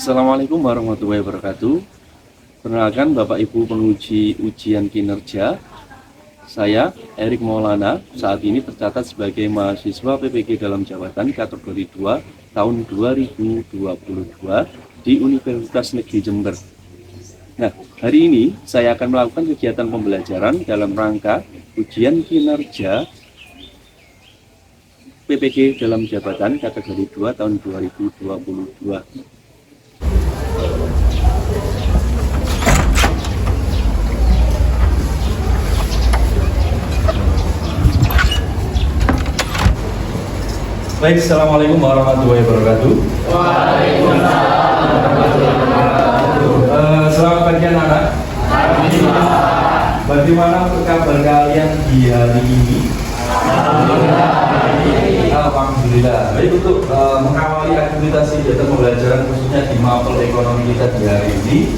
Assalamualaikum warahmatullahi wabarakatuh. Perkenalkan Bapak Ibu penguji ujian kinerja. Saya Erik Maulana saat ini tercatat sebagai mahasiswa PPG dalam jabatan kategori 2 tahun 2022 di Universitas Negeri Jember. Nah, hari ini saya akan melakukan kegiatan pembelajaran dalam rangka ujian kinerja PPG dalam jabatan kategori 2 tahun 2022. Baik, Assalamualaikum warahmatullahi wabarakatuh. Waalaikumsalam warahmatullahi wabarakatuh. Selamat pagi anak-anak. Bagaimana kabar kalian di hari ini? Alhamdulillah. Baik, untuk mengawali aktivitas kegiatan pembelajaran khususnya di mapel ekonomi kita di hari ini,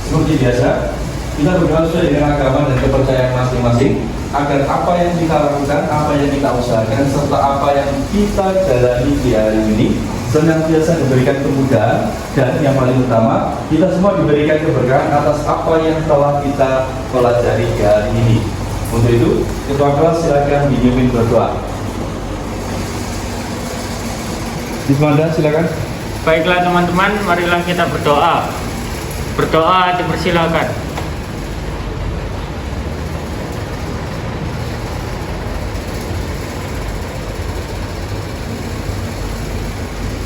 seperti biasa kita berdoa sesuai dengan agama dan kepercayaan masing-masing agar apa yang kita lakukan, apa yang kita usahakan, serta apa yang kita jalani di hari ini senantiasa diberikan kemudahan, dan yang paling utama kita semua diberikan keberkahan atas apa yang telah kita pelajari di hari ini. Untuk itu, ketua kelas silakan dipimpin berdoa. Bismillah, silakan. Baiklah teman-teman, marilah kita berdoa. Berdoa dipersilakan.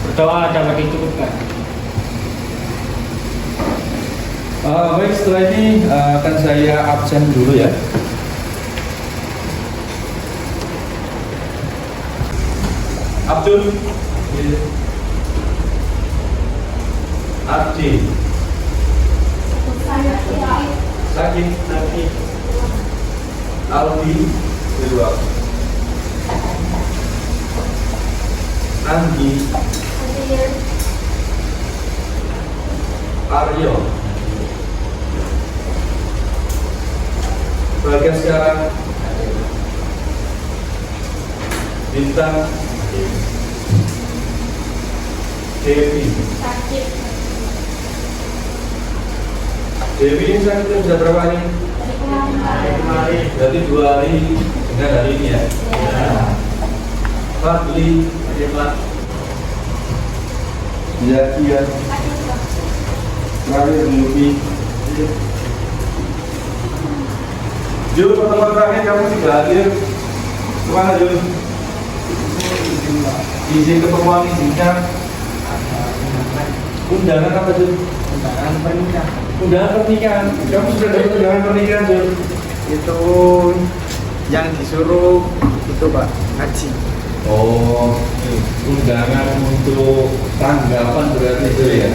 Berdoa dapat dicukupkan. Baik, setelah ini akan saya absen dulu ya. Abdul, Abdi, Sakit, Aldi, kedua, Andi, Aryo, bagian sekarang Bintang, Dewi. Dewi ini sakitnya sudah berapa hari? Kemarin. Berarti 2 hari dengan hari ini ya? Fadli, Zakia, terakhir Lufi. Jul, pertemuan terakhir kamu tidak hadir. Kemana Jul? Izin keperluan izinnya. Undangan apa Jul? Undangan pernikahan. Undangan pernikahan. Kamu sudah dapat undangan pernikahan Jul? Itu yang disuruh itu Pak Haji. Oh, undangan untuk tanggapan berarti itu ya.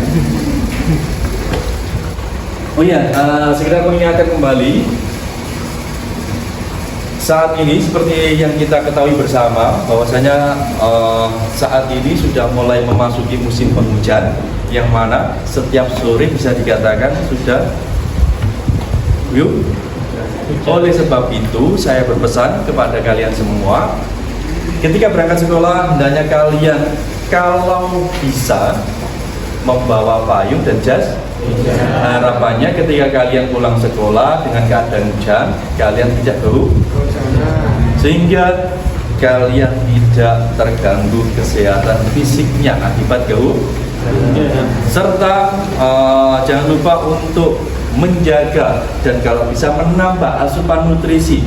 Oh iya, sekedar mengingatkan kembali, saat ini seperti yang kita ketahui bersama bahwasanya saat ini sudah mulai memasuki musim penghujan, yang mana setiap sore bisa dikatakan sudah yuk. Oleh sebab itu saya berpesan kepada kalian semua, ketika berangkat sekolah hendaknya kalian kalau bisa membawa payung dan jas. Harapannya ketika kalian pulang sekolah dengan keadaan hujan, kalian tidak bau, sehingga kalian tidak terganggu kesehatan fisiknya akibat bau. Serta jangan lupa untuk menjaga dan kalau bisa menambah asupan nutrisi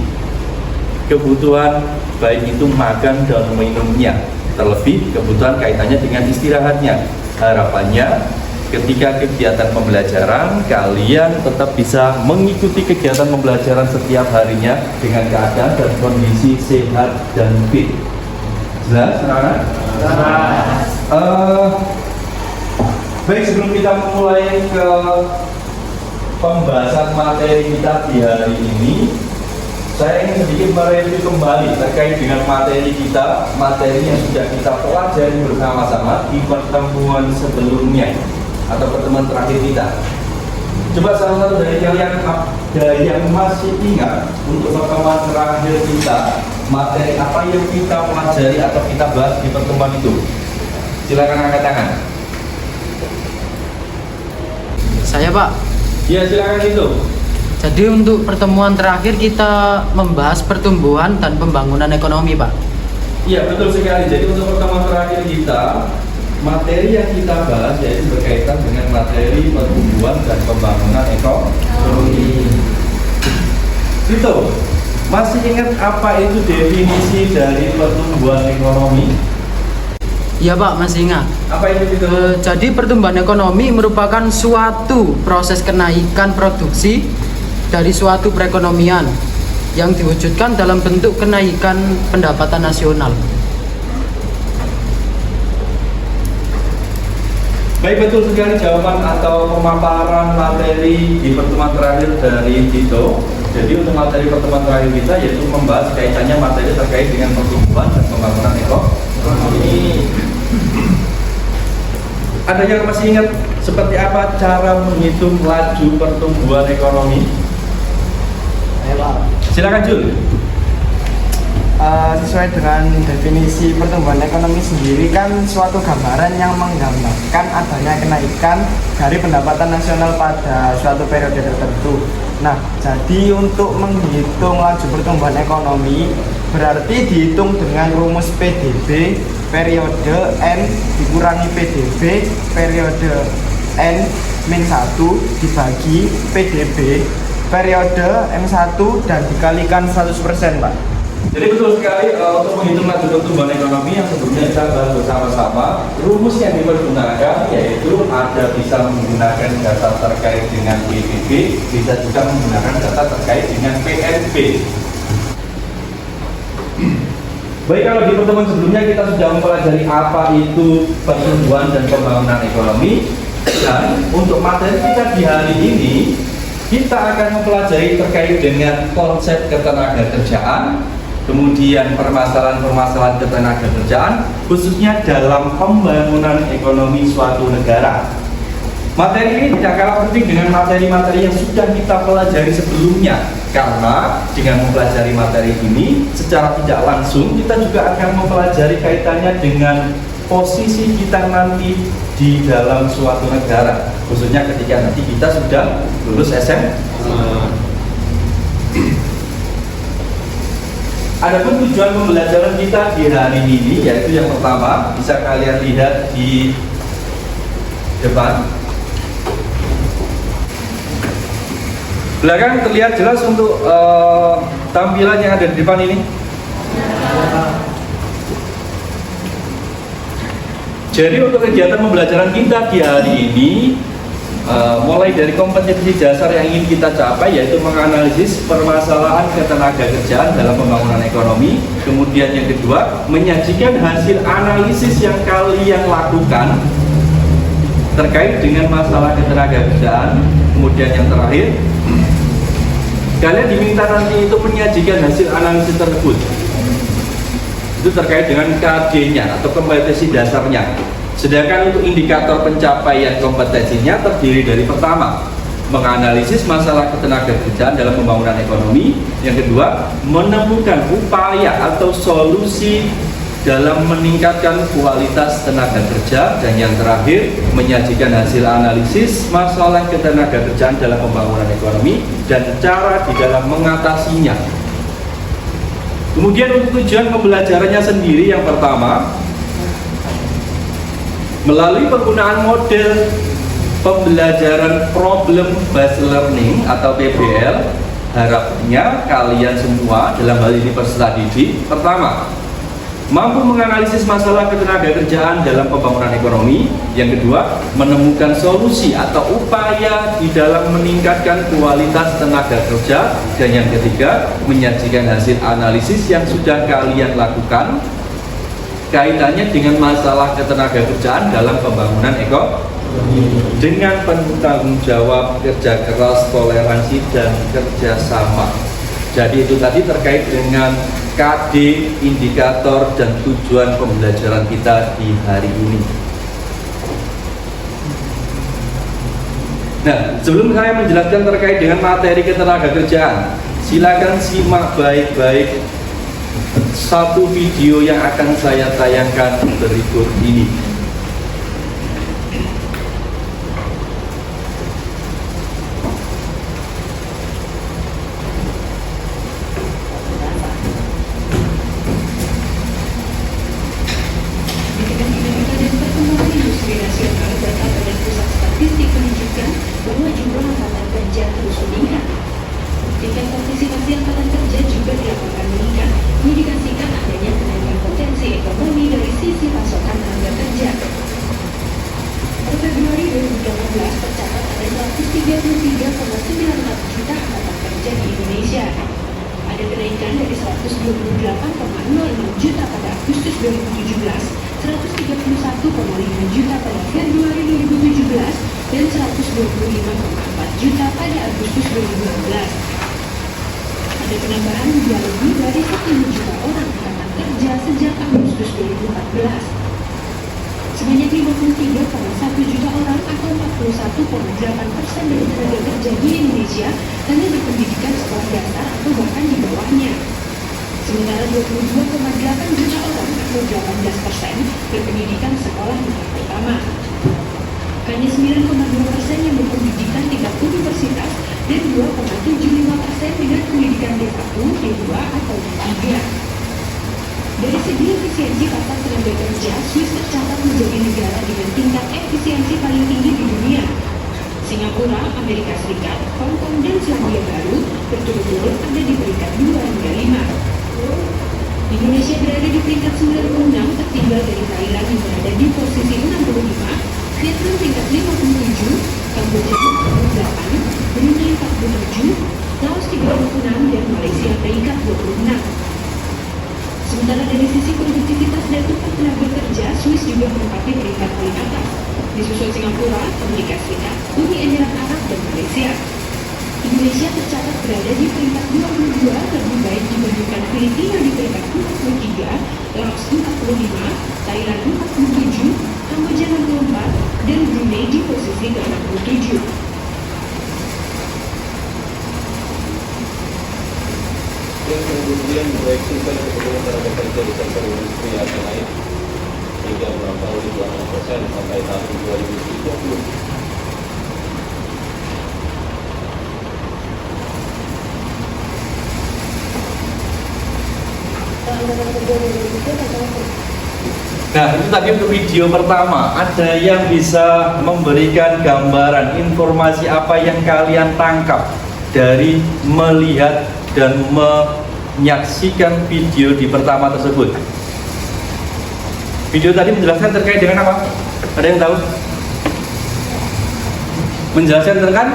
kebutuhan, baik itu makan dan minumnya, terlebih kebutuhan kaitannya dengan istirahatnya. Harapannya ketika kegiatan pembelajaran kalian tetap bisa mengikuti kegiatan pembelajaran setiap harinya dengan keadaan dan kondisi sehat dan fit. Jelas, anak-anak? Baik, sebelum kita mulai ke pembahasan materi kita di hari ini, saya ingin sedikit mereview kembali terkait dengan materi kita, materi yang sudah kita pelajari bersama-sama di pertemuan sebelumnya atau pertemuan terakhir kita. Coba salah satu dari kalian ada yang masih ingat untuk pertemuan terakhir kita, materi apa yang kita pelajari atau kita bahas di pertemuan itu? Silakan angkat tangan. Saya Pak. Ya silakan itu. Jadi untuk pertemuan terakhir kita membahas pertumbuhan dan pembangunan ekonomi Pak. Iya betul sekali. Jadi untuk pertemuan terakhir kita, materi yang kita bahas yaitu berkaitan dengan materi pertumbuhan dan pembangunan ekonomi. Itu masih ingat apa itu definisi dari pertumbuhan ekonomi? Iya Pak, masih ingat. Apa itu? Jadi pertumbuhan ekonomi merupakan suatu proses kenaikan produksi dari suatu perekonomian yang diwujudkan dalam bentuk kenaikan pendapatan nasional. Baik, betul sekali jawaban atau pemaparan materi di pertemuan terakhir dari Tito. Jadi untuk materi pertemuan terakhir kita yaitu membahas kaitannya materi terkait dengan pertumbuhan dan pembangunan ekonomi. Ada yang masih ingat seperti apa cara menghitung laju pertumbuhan ekonomi? Ayo Pak. Silakan Jul. Sesuai dengan definisi pertumbuhan ekonomi sendiri kan suatu gambaran yang menggambarkan adanya kenaikan dari pendapatan nasional pada suatu periode tertentu. Nah, jadi untuk menghitung laju pertumbuhan ekonomi berarti dihitung dengan rumus PDB periode N dikurangi PDB periode N-1 dibagi PDB periode M1 dan dikalikan 100% Pak. Jadi betul sekali untuk menghitung laju pertumbuhan ekonomi yang sebelumnya kita bahas bersama-sama, rumus yang dipergunakan yaitu ada bisa menggunakan data terkait dengan PDB, bisa juga menggunakan data terkait dengan PNB. Baik, kalau di pertemuan sebelumnya kita sudah mempelajari apa itu pertumbuhan dan pembangunan ekonomi, dan untuk materi kita di hari ini kita akan mempelajari terkait dengan konsep ketenagakerjaan, kemudian permasalahan-permasalahan ketenagakerjaan khususnya dalam pembangunan ekonomi suatu negara. Materi ini tidak kalah penting dengan materi-materi yang sudah kita pelajari sebelumnya, karena dengan mempelajari materi ini secara tidak langsung kita juga akan mempelajari kaitannya dengan posisi kita nanti di dalam suatu negara, khususnya ketika nanti kita sudah lulus SMA. Adapun tujuan pembelajaran kita di hari ini yaitu yang pertama bisa kalian lihat di depan. Belakang terlihat jelas untuk tampilan yang ada di depan ini. Jadi untuk kegiatan pembelajaran kita di hari ini mulai dari kompetensi dasar yang ingin kita capai yaitu menganalisis permasalahan ketenagakerjaan dalam pembangunan ekonomi. Kemudian yang kedua, menyajikan hasil analisis yang kalian lakukan terkait dengan masalah ketenagakerjaan. Kemudian yang terakhir, kalian diminta nanti itu menyajikan hasil analisis tersebut. Itu terkait dengan KD-nya atau kompetensi dasarnya. Sedangkan untuk indikator pencapaian kompetensinya terdiri dari pertama, menganalisis masalah ketenagakerjaan dalam pembangunan ekonomi. Yang kedua, menemukan upaya atau solusi dalam meningkatkan kualitas tenaga kerja. Dan yang terakhir, menyajikan hasil analisis masalah ketenagakerjaan dalam pembangunan ekonomi dan cara di dalam mengatasinya. Kemudian untuk tujuan pembelajarannya sendiri, yang pertama, melalui penggunaan model pembelajaran problem based learning atau PBL, harapnya kalian semua dalam hal ini peserta didik, pertama, mampu menganalisis masalah ketenagakerjaan dalam pembangunan ekonomi. Yang kedua, menemukan solusi atau upaya di dalam meningkatkan kualitas tenaga kerja. Dan yang ketiga, menyajikan hasil analisis yang sudah kalian lakukan kaitannya dengan masalah ketenagakerjaan dalam pembangunan ekonomi dengan penuh tanggung jawab, kerja keras, toleransi, dan kerjasama. Jadi itu tadi terkait dengan KD, indikator, dan tujuan pembelajaran kita di hari ini. Nah, sebelum saya menjelaskan terkait dengan materi ketenagakerjaan, silakan simak baik-baik satu video yang akan saya tayangkan berikut ini. Agustus 2017, 131,5 juta pada Februari 2017, dan 125,4 juta pada Agustus 2016. Ada penambahan hingga lebih dari 10 juta orang angkatan kerja sejak Agustus 2014. Sebanyak 53,1 juta orang atau 41,8% dari tenaga kerja di Indonesia hanya berpendidikan sekolah dasar atau bahkan di bawahnya. Sementara 22,8 juta orang atau 18% berpendidikan sekolah tingkat pertama. Hanya 9,2% yang berpendidikan tingkat universitas dan 2,75% dengan pendidikan D1, D2 atau D3. Dari segi efisiensi pasar tenaga kerja, Swiss tercatat menjadi negara dengan tingkat efisiensi paling tinggi di dunia. Singapura, Amerika Serikat, Hong Kong, dan Selandia Baru berturut-turut ada di peringkat 2 hingga 5. Indonesia berada di peringkat 96, tertinggal dari Thailand yang berada di posisi 65, Vietnam peringkat 57, Kamboja 48, Brunei 47, Laos 36, dan Malaysia peringkat 26. Sementara dari sisi produktivitas dan upah tenaga kerja, Swiss juga menempati peringkat paling atas, disusul Singapura, Amerika Serikat, Uni Emirat Arab, dan Malaysia. Indonesia tercatat berada di peringkat 22, lebih baik dibandingkan Filipina di peringkat 43, Laos 45, Thailand 47, Kamboja 64, dan Brunei di posisi ke-67. Yang kemudian memproyeksikan pertumbuhan tenaga kerja di sektor industri akan naik hingga melampaui 2% sampai tahun 2030. Nah, itu tadi untuk video pertama. Ada yang bisa memberikan gambaran informasi apa yang kalian tangkap dari melihat dan menyaksikan video di pertama tersebut? Video tadi menjelaskan terkait dengan apa? Ada yang tahu? Menjelaskan tentang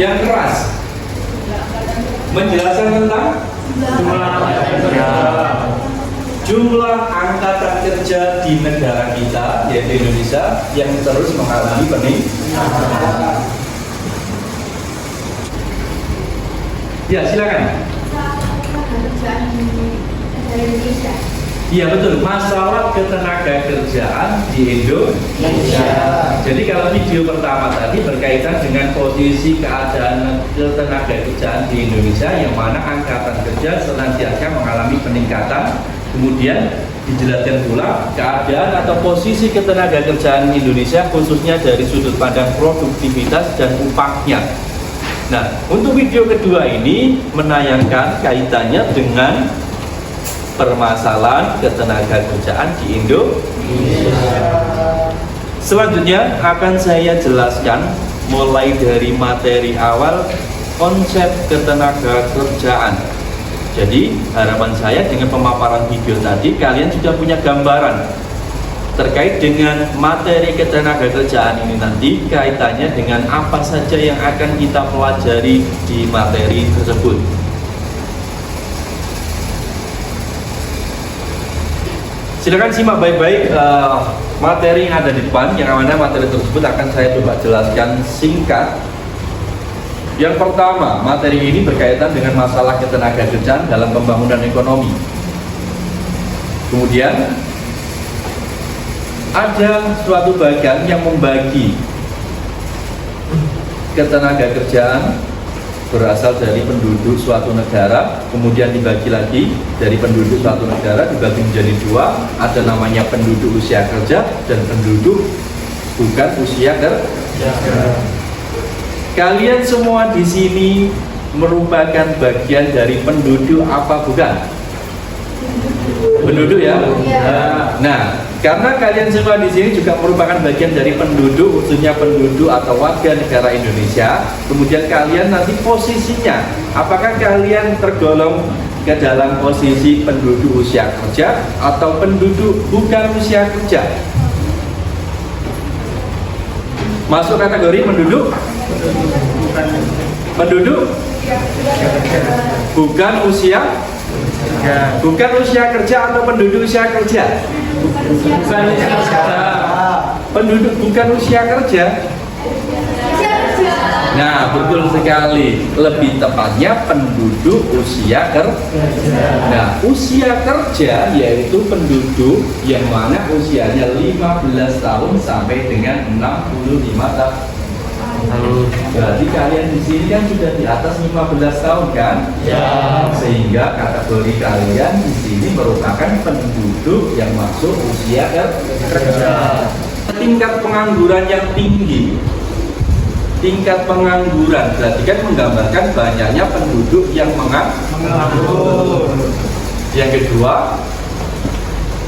yang keras. Menjelaskan tentang jumlah angkatan kerja di negara kita, yaitu Indonesia, yang terus mengalami peningkatan. Ya, silakan. Iya betul, masalah ketenaga kerjaan di Indonesia. Jadi kalau video pertama tadi berkaitan dengan posisi keadaan ketenaga kerjaan di Indonesia, yang mana angkatan kerja senantiasa mengalami peningkatan. Kemudian dijelaskan pula keadaan atau posisi ketenaga kerjaan Indonesia khususnya dari sudut pandang produktivitas dan upahnya. Nah, untuk video kedua ini menayangkan kaitannya dengan permasalahan ketenaga kerjaan di Indonesia. Selanjutnya akan saya jelaskan mulai dari materi awal konsep ketenaga kerjaan. Jadi harapan saya dengan pemaparan video tadi kalian sudah punya gambaran terkait dengan materi ketenaga kerjaan ini nanti kaitannya dengan apa saja yang akan kita pelajari di materi tersebut. Silakan simak baik-baik materi yang ada di depan, yang mana materi tersebut akan saya coba jelaskan singkat. Yang pertama, materi ini berkaitan dengan masalah ketenaga kerjaan dalam pembangunan ekonomi. Kemudian ada suatu bagian yang membagi ketenaga kerjaan berasal dari penduduk suatu negara, kemudian dibagi lagi dari penduduk suatu negara dibagi menjadi dua, ada namanya penduduk usia kerja dan penduduk bukan usia kerja. Kalian semua di sini merupakan bagian dari penduduk apa bukan? Penduduk ya. Nah, karena kalian semua di sini juga merupakan bagian dari penduduk, khususnya penduduk atau warga negara Indonesia. Kemudian kalian nanti posisinya, apakah kalian tergolong ke dalam posisi penduduk usia kerja atau penduduk bukan usia kerja? Masuk kategori penduduk bukan usia Bukan usia kerja atau penduduk usia kerja. Penduduk bukan usia kerja. Nah, betul sekali. Lebih tepatnya penduduk usia kerja. Nah, usia kerja yaitu penduduk yang mana usianya 15 tahun sampai dengan 65 tahun. Berarti kalian di sini kan sudah di atas 15 tahun kan? Ya. Sehingga kategori kalian di sini merupakan penduduk yang masuk usia kerja. Tingkat pengangguran yang tinggi. Tingkat pengangguran berarti kan menggambarkan banyaknya penduduk yang menganggur. Yang kedua,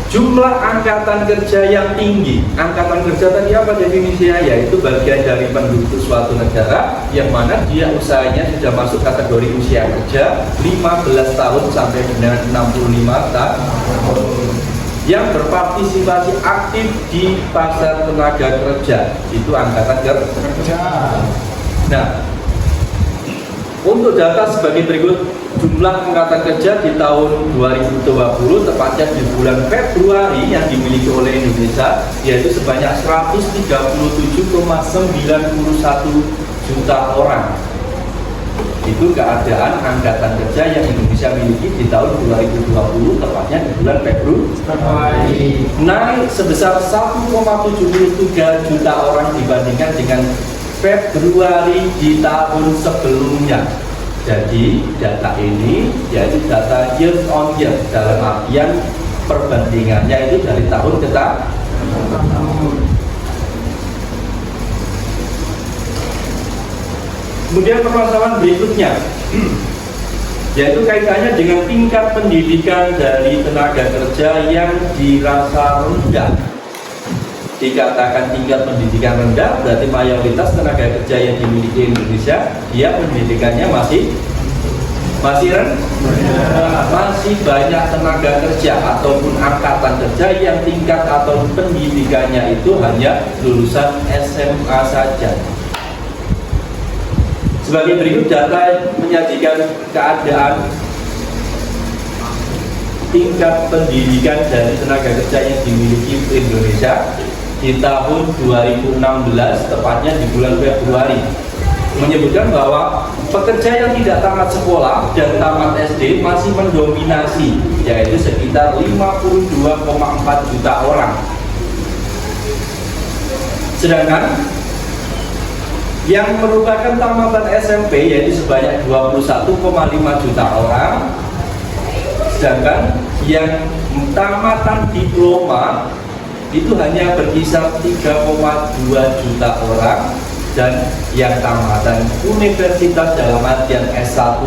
jumlah angkatan kerja yang tinggi. Angkatan kerja tadi apa definisinya? Yaitu bagian dari penduduk suatu negara yang mana dia usahanya sudah masuk kategori usia kerja 15 tahun sampai dengan 65 tahun, yang berpartisipasi aktif di pasar tenaga kerja. Itu angkatan kerja. Nah, untuk data sebagai berikut, jumlah angkatan kerja di tahun 2020 tepatnya di bulan Februari yang dimiliki oleh Indonesia yaitu sebanyak 137,91 juta orang. Itu keadaan angkatan kerja yang Indonesia miliki di tahun 2020 tepatnya di bulan Februari. Naik sebesar 1,73 juta orang dibandingkan dengan Februari di tahun sebelumnya. Jadi data ini yaitu data year on year, dalam artian perbandingannya itu dari tahun ke tahun. Kemudian permasalahan berikutnya yaitu kaitannya dengan tingkat pendidikan dari tenaga kerja yang dirasa rendah. Dikatakan tingkat pendidikan rendah berarti mayoritas tenaga kerja yang dimiliki Indonesia dia pendidikannya masih rendah. Masih banyak tenaga kerja ataupun angkatan kerja yang tingkat atau pendidikannya itu hanya lulusan SMA saja. Sebagai berikut data menyajikan keadaan tingkat pendidikan dari tenaga kerja yang dimiliki Indonesia di tahun 2016 tepatnya di bulan Februari, menyebutkan bahwa pekerja yang tidak tamat sekolah dan tamat SD masih mendominasi, yaitu sekitar 52,4 juta orang. Sedangkan yang merupakan tamatan SMP yaitu sebanyak 21,5 juta orang. Sedangkan yang tamatan diploma itu hanya berkisar 3,2 juta orang, dan yang tamatan universitas dalam artian S1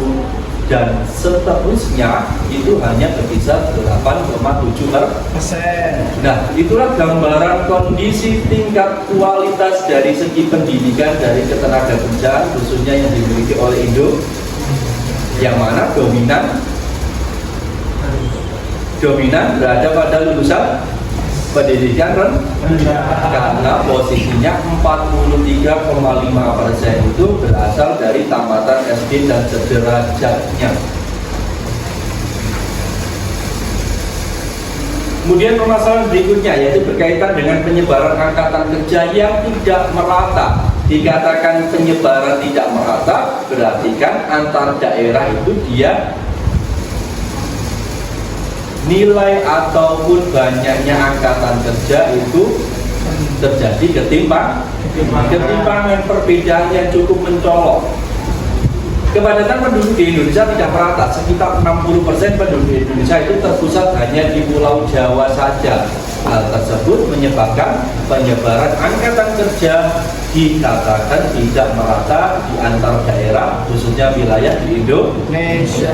dan seterusnya itu hanya berkisar 8,7%. Nah, itulah gambaran kondisi tingkat kualitas dari segi pendidikan dari ketenaga kerjaan khususnya yang dimiliki oleh Indo, yang mana dominan berada pada lulusan pendidikan rendah, karena posisinya 43,5% itu berasal dari tamatan SD dan sederajatnya. Kemudian permasalahan berikutnya yaitu berkaitan dengan penyebaran angkatan kerja yang tidak merata. Dikatakan penyebaran tidak merata berarti kan antar daerah itu dia nilai ataupun banyaknya angkatan kerja itu terjadi ketimpangan, perbedaan yang cukup mencolok. Kepadatan penduduk di Indonesia tidak merata, sekitar 60% penduduk Indonesia itu terpusat hanya di Pulau Jawa saja. Hal tersebut menyebabkan penyebaran angkatan kerja dikatakan tidak merata di antar daerah, khususnya wilayah di Indonesia.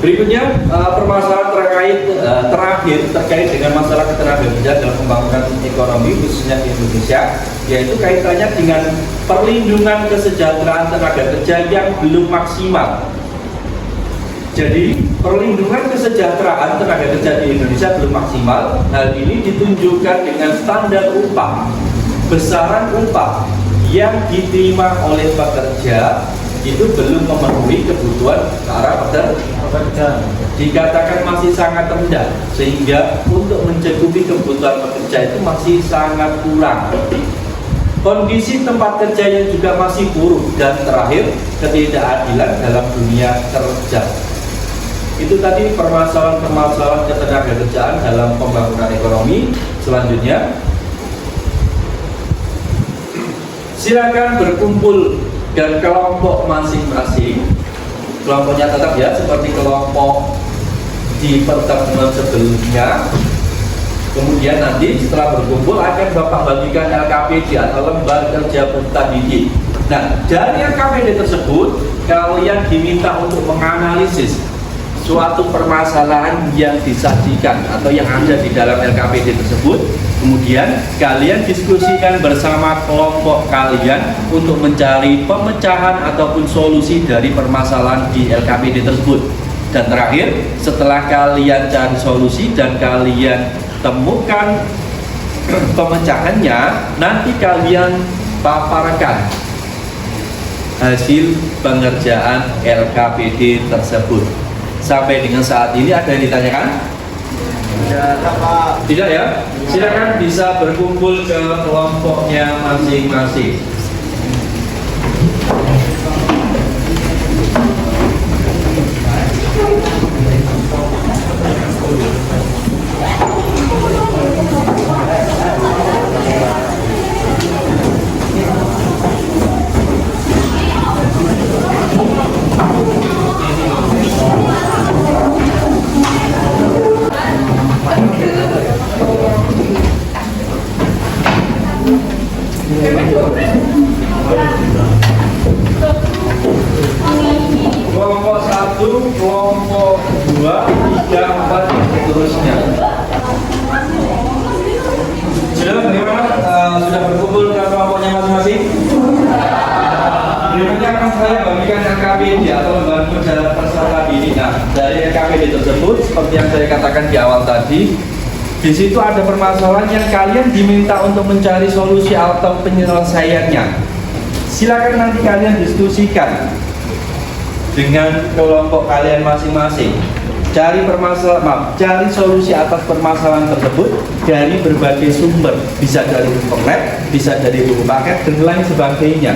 Berikutnya permasalahan terakhir terkait dengan masalah ketenaga kerjaan dalam pembangunan ekonomi khususnya di Indonesia, yaitu kaitannya dengan perlindungan kesejahteraan tenaga kerja yang belum maksimal. Jadi perlindungan kesejahteraan tenaga kerja di Indonesia belum maksimal. Hal ini ditunjukkan dengan standar upah, besaran upah yang diterima oleh pekerja itu belum memenuhi kebutuhan para pekerja. Dikatakan masih sangat rendah, sehingga untuk mencukupi kebutuhan pekerja itu masih sangat kurang. Kondisi tempat kerjanya juga masih buruk, dan terakhir ketidakadilan dalam dunia kerja. Itu tadi permasalahan-permasalahan ketenagakerjaan dalam pembangunan ekonomi. Selanjutnya, silakan berkumpul dan kelompok masing-masing. Kelompoknya tetap ya seperti kelompok di pertemuan sebelumnya. Kemudian nanti setelah berkumpul akan Bapak bagikan LKPD atau lembar kerja peserta didik. Nah, dari LKPD tersebut kalian diminta untuk menganalisis suatu permasalahan yang disajikan atau yang ada di dalam LKPD tersebut. Kemudian kalian diskusikan bersama kelompok kalian untuk mencari pemecahan ataupun solusi dari permasalahan di LKPD tersebut. Dan terakhir, setelah kalian cari solusi dan kalian temukan pemecahannya, nanti kalian paparkan hasil pengerjaan LKPD tersebut. Sampai dengan saat ini ada yang ditanyakan? Tidak ya? Silakan bisa berkumpul ke kelompoknya masing-masing. Kelompok 1, kelompok 2, 3, 4, dan seterusnya. Sudah bagaimana? Sudah berkumpul ke kelompoknya masing-masing? Berikutnya akan saya bagikan LKPD atau lembar kerja peserta didik. Nah, dari LKPD tersebut, seperti yang saya katakan di awal tadi, di situ ada permasalahan yang kalian diminta untuk mencari solusi atau penyelesaiannya. Silakan nanti kalian diskusikan dengan kelompok kalian masing-masing. Cari cari solusi atas permasalahan tersebut dari berbagai sumber, bisa dari internet, bisa dari buku paket dan lain sebagainya.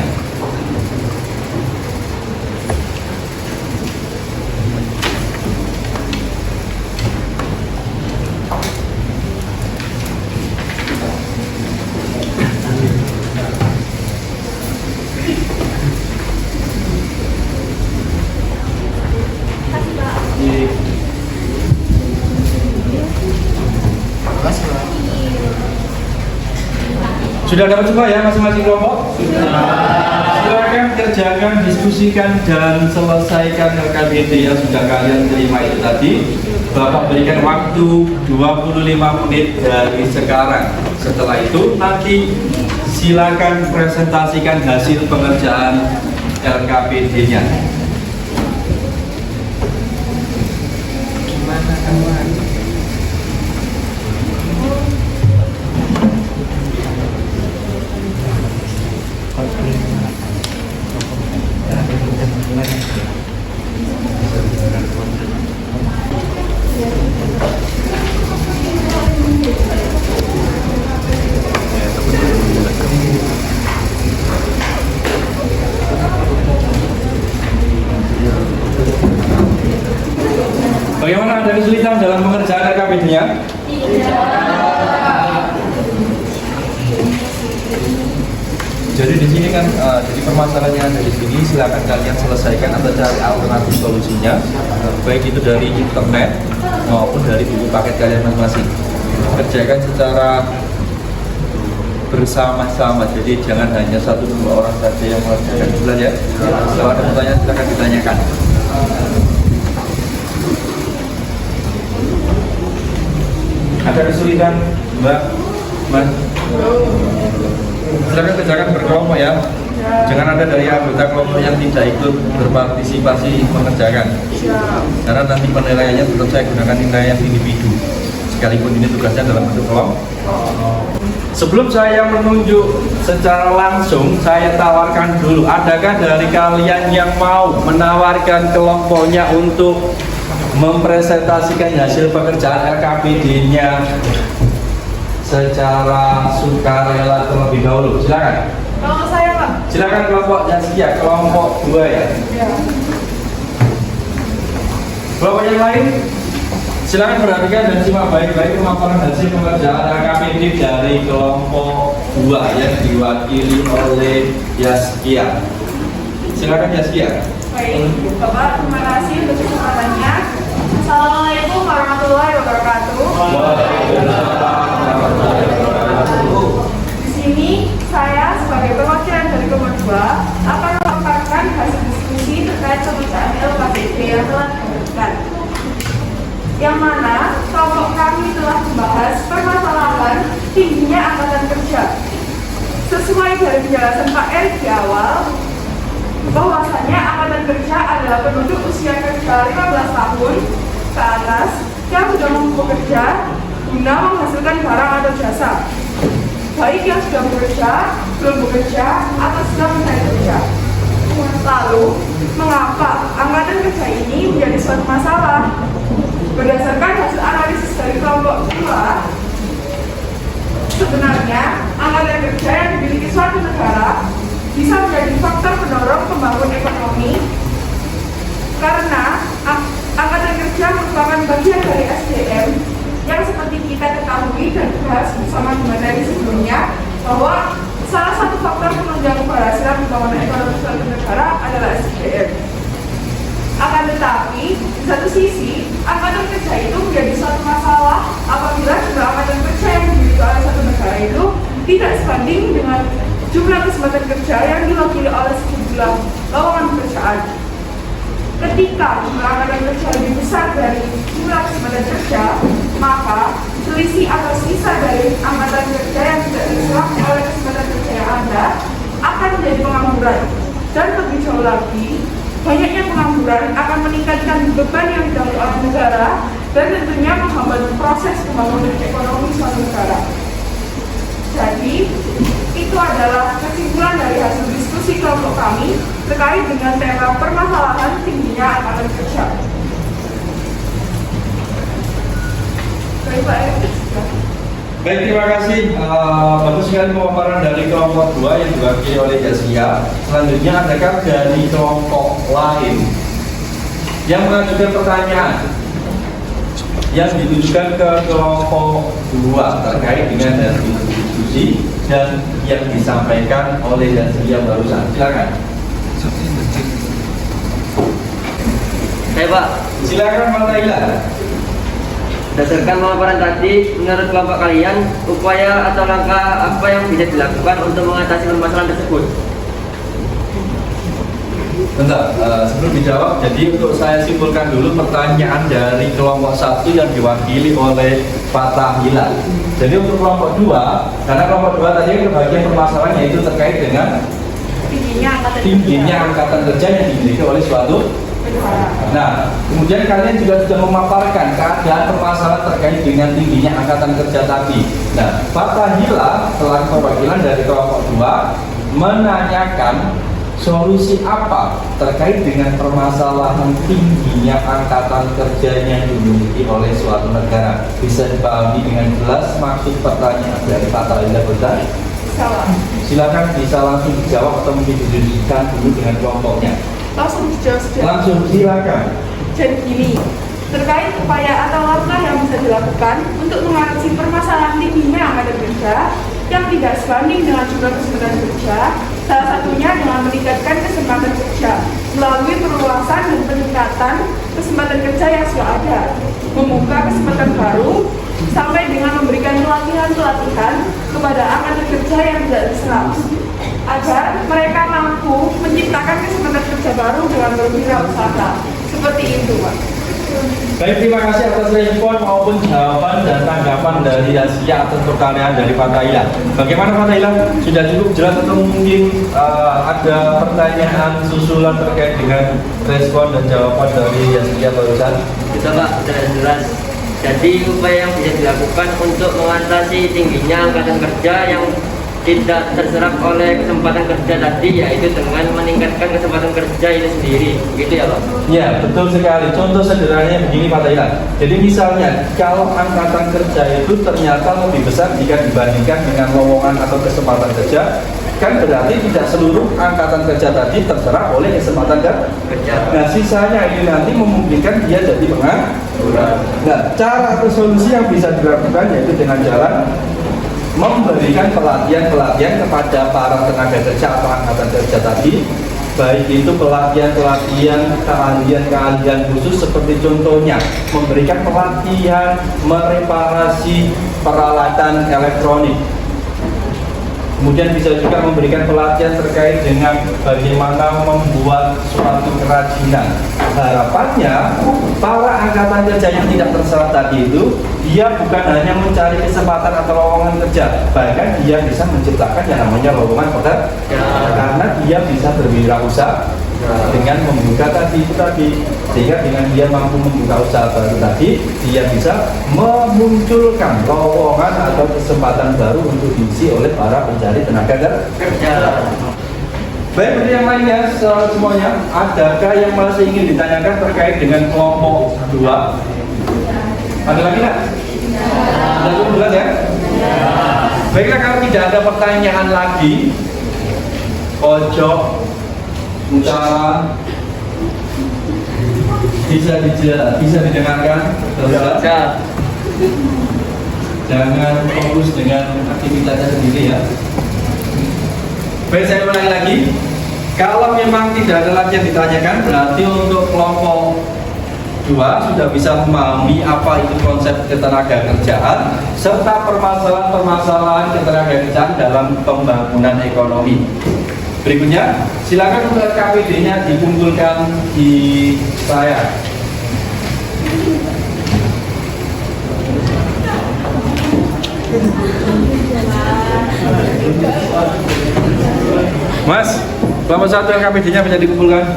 Sudah dapat semua ya masing-masing kelompok? Silakan kerjakan, diskusikan, dan selesaikan LKPD yang sudah kalian terima itu tadi. Bapak berikan waktu 25 menit dari sekarang. Setelah itu nanti silakan presentasikan hasil pengerjaan LKPD-nya. Gimana kawan? Bagaimana, ada kesulitan dalam pengerjaan LKPD-nya? Jadi di sini kan, jadi permasalahannya ada di sini. Silakan kalian selesaikan atau cari alternatif solusinya, baik itu dari internet maupun dari buku paket kalian masing-masing. Kerjakan secara bersama-sama. Jadi jangan hanya 1-2 orang saja yang mengerjakan. Jelas ya? Kalau ada pertanyaan silakan ditanyakan. Ada kesulitan, Mbak, Mas? Silakan kerjakan berkelompok ya. Jangan ada dari anggota kelompok yang tidak ikut berpartisipasi mengerjakan. Karena nanti penilaiannya tetap saya gunakan nilai yang individu. Sekalipun ini tugasnya dalam bentuk kelompok. sebelum saya menunjuk secara langsung, saya tawarkan dulu, adakah dari kalian yang mau menawarkan kelompoknya untuk mempresentasikan hasil pekerjaan LKPD-nya secara sukarela terlebih dahulu? Silakan. Kalau saya Pak. Silakan kelompok Yazkia, kelompok 2 ya. Ya. Kelompok yang lain, silakan perhatikan dan simak baik-baik pemaparan hasil pekerjaan LKPD dari kelompok 2 yang diwakili oleh Yazkia. Silakan Yazkia. Baik, Bapak, terima kasih untuk kesempatannya. Assalamualaikum warahmatullahi wabarakatuh. Di sini saya sebagai perwakilan dari kelompok 2 akan memaparkan hasil diskusi terkait pekerjaan LKPD yang telah dilakukan. Yang mana kelompok kami telah membahas permasalahan tingginya angkatan kerja. Sesuai dari penjelasan Pak Erik di awal, bahwasanya angkatan kerja adalah penduduk usia kerja 15 tahun ke atas yang sudah mampu bekerja guna menghasilkan barang atau jasa, baik yang sudah bekerja, belum bekerja, atau sudah mencari kerja. Lalu, mengapa angkatan kerja ini menjadi suatu masalah? Berdasarkan hasil analisis dari kelompok 2, sebenarnya angkatan kerja yang dimiliki suatu negara bisa menjadi faktor pendorong pembangunan ekonomi karena angkatan kerja merupakan bagian dari SDM yang seperti kita ketahui dan dibahas bersama di materi sebelumnya bahwa salah satu faktor penunjang keberhasilan pembangunan ekonomi suatu negara adalah SDM. Akan tetapi, di satu sisi, angkatan kerja itu menjadi suatu masalah apabila jumlah angkatan kerja yang dimiliki oleh satu negara itu tidak sebanding dengan jumlah kesempatan kerja yang diwakili oleh sejumlah lowongan pekerjaan. Ketika jumlah angkatan kerja lebih besar dari jumlah kesempatan kerja, maka selisih atau sisa dari angkatan kerja yang tidak diserap oleh kesempatan kerja yang ada akan menjadi pengangguran. Dan lebih jauh lagi, banyaknya pengangguran akan meningkatkan beban yang ditanggung oleh negara dan tentunya menghambat proses pembangunan ekonomi suatu negara. Jadi, itu adalah kesimpulan dari hasil diskusi kelompok kami terkait dengan tema permasalahan tingginya angkatan kerja. Baik, Pak Erik. Baik, terima kasih. Bagus sekali pemaparan dari kelompok 2 yang diwakili oleh Yazkia. Selanjutnya adakah dari kelompok lain yang mengajukan pertanyaan yang ditujukan ke kelompok 2 terkait dengan hasil diskusi dan yang disampaikan oleh Yazkia barusan? Silakan. Saya Pak, Silakan Pak Laila. berdasarkan pemaparan tadi, menurut kelompok kalian, upaya atau langkah apa yang bisa dilakukan untuk mengatasi permasalahan tersebut? Bentar, sebelum dijawab, jadi untuk saya simpulkan dulu pertanyaan dari kelompok 1 yang diwakili oleh Fatah Hilal. Jadi untuk kelompok 2, karena kelompok 2 tadi kebagian permasalahan yaitu terkait dengan tingginya angkatan kerja yang dimiliki oleh suatu. Nah, kemudian kalian juga sudah memaparkan keadaan permasalahan terkait dengan tingginya angkatan kerja tadi. Nah, Fatah Hilal selaku perwakilan dari kelompok 2 menanyakan solusi apa terkait dengan permasalahan tingginya angkatan kerja yang dimiliki oleh suatu negara. Bisa dipahami dengan jelas maksud pertanyaan dari Fatah Hilal betul? Silakan bisa langsung dijawab atau mungkin didiskusikan dulu dengan kelompoknya. Langsung dijawab saja. Langsung silakan. Jadi gini, terkait upaya atau langkah yang bisa dilakukan untuk mengatasi permasalahan tingginya angkatan kerja yang tidak sebanding dengan jumlah kesempatan kerja, salah satunya dengan meningkatkan kesempatan kerja melalui perluasan dan peningkatan kesempatan kerja yang sudah ada, membuka kesempatan baru, sampai dengan memberikan pelatihan-pelatihan kepada angkatan kerja yang tidak diserap, agar mereka mampu menciptakan kesempatan kerja baru dengan berwirausaha. Seperti itu, Pak. Baik, terima kasih atas respon maupun jawaban dan tanggapan dari Yazkia atas pertanyaan dari Fatah Hilal. Bagaimana Fatah Hilal? Sudah cukup jelas atau mungkin ada pertanyaan susulan terkait dengan respon dan jawaban dari Yazkia barusan? Bisa Pak, sudah jelas. Jadi upaya yang bisa dilakukan untuk mengatasi tingginya angkatan kerja yang tidak terserap oleh kesempatan kerja tadi, yaitu dengan meningkatkan kesempatan kerja itu sendiri, gitu ya Pak? Ya, betul sekali. Contoh sederhananya begini Pak Thailand. Jadi misalnya kalau angkatan kerja itu ternyata lebih besar jika dibandingkan dengan lowongan atau kesempatan kerja, kan berarti tidak seluruh angkatan kerja tadi terserap oleh kesempatan kerja. Nah, sisanya ini nanti memungkinkan dia jadi pengangguran. Nah, cara atau solusi yang bisa dilakukan yaitu dengan jalan memberikan pelatihan-pelatihan kepada para tenaga kerja atau angkatan kerja tadi, baik itu pelatihan-pelatihan keahlian-keahlian khusus seperti contohnya memberikan pelatihan mereparasi peralatan elektronik. Kemudian bisa juga memberikan pelatihan terkait dengan bagaimana membuat suatu kerajinan. Harapannya para angkatan kerja yang tidak terserap tadi itu, dia bukan hanya mencari kesempatan atau lowongan kerja, bahkan dia bisa menciptakan yang namanya lowongan pekerjaan, karena dia bisa berwirausaha dengan membuka tadi, sehingga dengan dia mampu membuka usaha baru tadi, dia bisa memunculkan lowongan atau kesempatan baru untuk diisi oleh para pencari tenaga kerja. Baik, untuk yang lainnya semuanya, adakah yang masih ingin ditanyakan terkait dengan kelompok 2? Ada lagi nggak? Sudah cukup jelas ya? Baiklah, kalau tidak ada pertanyaan lagi, pojok utara bisa didengarkan? Bisa. Jangan fokus dengan aktivitasnya sendiri ya. Baik, saya ulangi lagi. Kalau memang tidak ada lagi yang ditanyakan, berarti untuk kelompok 2 sudah bisa memahami apa itu konsep ketenaga kerjaan serta permasalahan-permasalahan ketenaga kerjaan dalam pembangunan ekonomi. Berikutnya, silakan untuk KPD-nya dikumpulkan di saya. Mas, kelompok 1 KPD-nya bisa dikumpulkan?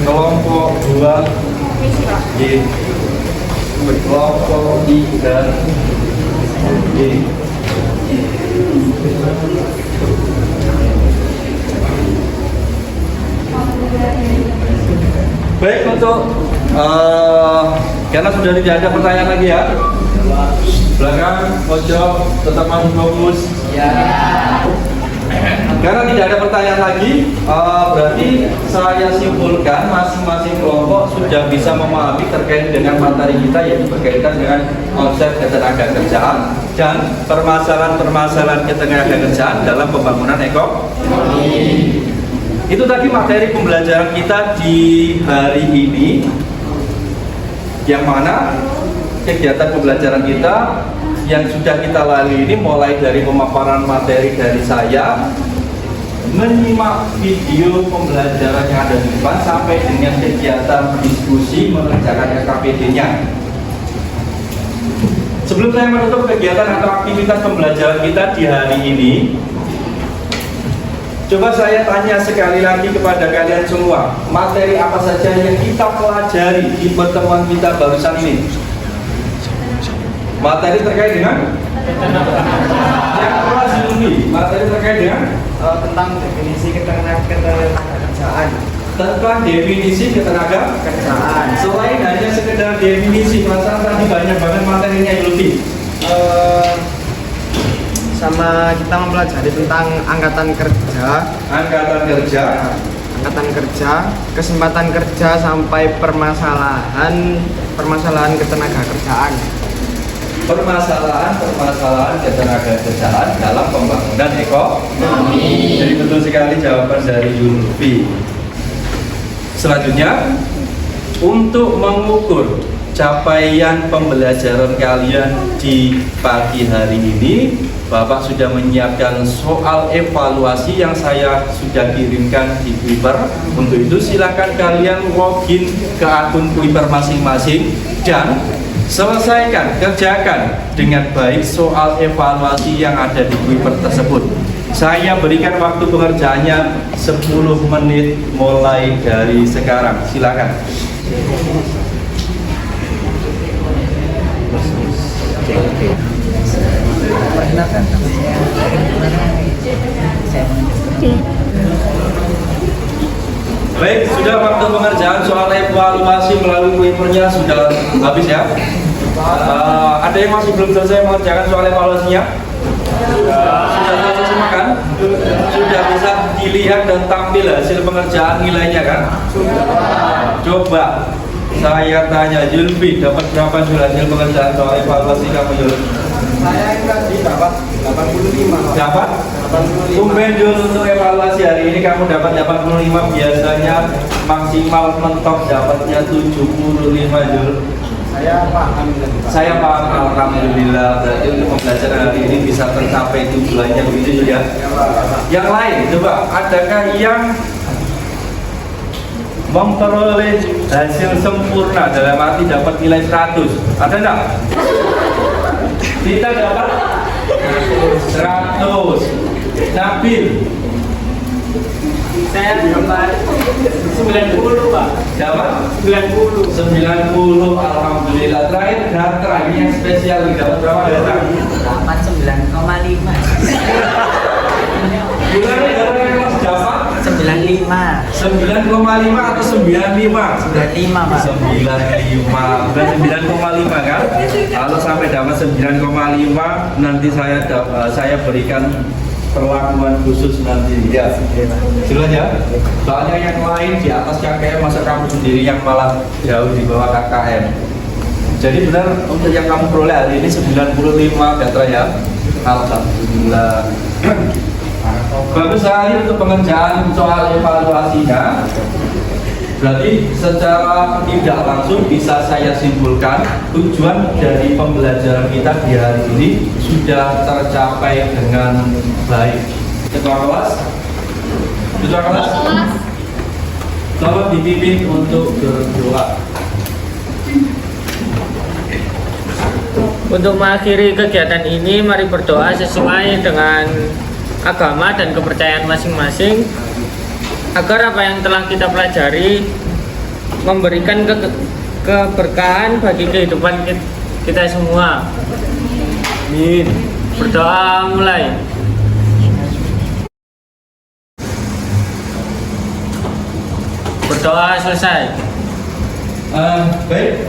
Kelompok 2 Y, kelompok 3 Y. Baik, untuk karena sudah tidak ada pertanyaan lagi ya, belakang pojok tetap masih fokus ya. Karena tidak ada pertanyaan lagi, berarti saya simpulkan masing-masing kelompok sudah bisa memahami terkait dengan materi kita, yaitu berkaitan dengan konsep ketenaga kerjaan dan permasalahan-permasalahan ketenaga kerjaan dalam pembangunan ekonomi. Itu tadi materi pembelajaran kita di hari ini, yang mana kegiatan pembelajaran kita yang sudah kita lalui ini mulai dari pemaparan materi dari saya, menyimak video pembelajaran yang ada di depan, sampai dengan kegiatan diskusi mengerjakan SKPD-nya. Sebelum saya menutup kegiatan atau aktivitas pembelajaran kita di hari ini, coba saya tanya sekali lagi kepada kalian semua, materi apa saja yang kita pelajari di pertemuan kita barusan ini? Materi terkait dengan yang kelas ini, materi terkait dengan Tentang definisi ketenaga kerjaan. tentang definisi ketenaga Kerjaan. Selain hanya sekedar definisi, masa tadi banyak banget materinya yang lebih. Sama kita mempelajari tentang angkatan kerja, kesempatan kerja sampai permasalahan ketenaga kerjaan. Permasalahan ketenaga kerjaan dalam pembangunan ekonomi. Jadi betul sekali jawaban dari Yulfi. Selanjutnya, untuk mengukur capaian pembelajaran kalian di pagi hari ini, Bapak sudah menyiapkan soal evaluasi yang saya sudah kirimkan di Kuiper. Untuk itu silakan kalian login ke akun Kuiper masing-masing dan kerjakan dengan baik soal evaluasi yang ada di Kuiper tersebut. Saya berikan waktu pengerjaannya 10 menit mulai dari sekarang. Silakan. Baik, sudah waktu pengerjaan soal evaluasi melalui papernya sudah habis ya. Ada yang masih belum selesai mengerjakan soal evaluasinya? Sudah selesai semua kan? Sudah bisa dilihat dan tampil hasil pengerjaan nilainya kan? Coba saya tanya Julfi, dapat berapa Jul hasil pengerjaan soal evaluasi kamu Jul? Saya tadi dapat 85. Dapat? 85. Tumben Jul, untuk evaluasi hari ini kamu dapat 85, biasanya maksimal mentok dapatnya 75 Jul. Saya paham, alhamdulillah. Berarti untuk pembelajaran hari ini bisa tercapai tujuannya begitu Jul ya. Yang lain, coba adakah yang memperoleh hasil sempurna dalam arti dapat nilai 100? Ada enggak? Kita dapat 100. Nabil, Saya dapat 90 Pak. dapat 90. 90, alhamdulillah. Terakhir Datra, ini yang spesial nih, dapat berapa Datra? Dapat 9,5. Gimana Datra yang masih dapat? 95. 9,5 atau 95? 95 Pak. 95, bukan 9,5 kan? Kalau sampai dapat 9,5 nanti saya berikan perlakuan khusus nanti ya. Jelas ya? Soalnya yang lain di atas KKM, masa kamu sendiri yang malah jauh di bawah KKM. Jadi benar untuk yang kamu peroleh hari ini 95 Datra ya. Alhamdulillah. Bagus sekali untuk pengerjaan soal evaluasinya. Berarti secara tidak langsung bisa saya simpulkan tujuan dari pembelajaran kita di hari ini sudah tercapai dengan baik. Ketua kelas, tolong dipimpin untuk berdoa. Untuk mengakhiri kegiatan ini, mari berdoa sesuai dengan agama dan kepercayaan masing-masing, agar apa yang telah kita pelajari memberikan keberkahan bagi kehidupan kita semua. Amin. Berdoa mulai. Berdoa selesai. Baik,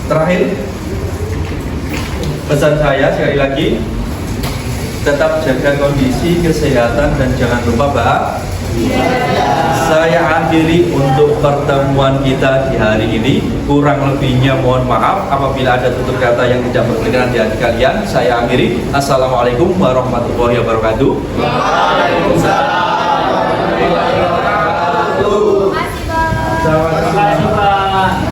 terakhir pesan saya sekali lagi, tetap jaga kondisi kesehatan dan jangan lupa bahagia. Saya akhiri untuk pertemuan kita di hari ini. Kurang lebihnya mohon maaf apabila ada tutur kata yang tidak berkenan di hati kalian. Saya akhiri. Assalamualaikum warahmatullahi wabarakatuh. Waalaikumsalam warahmatullahi wabarakatuh.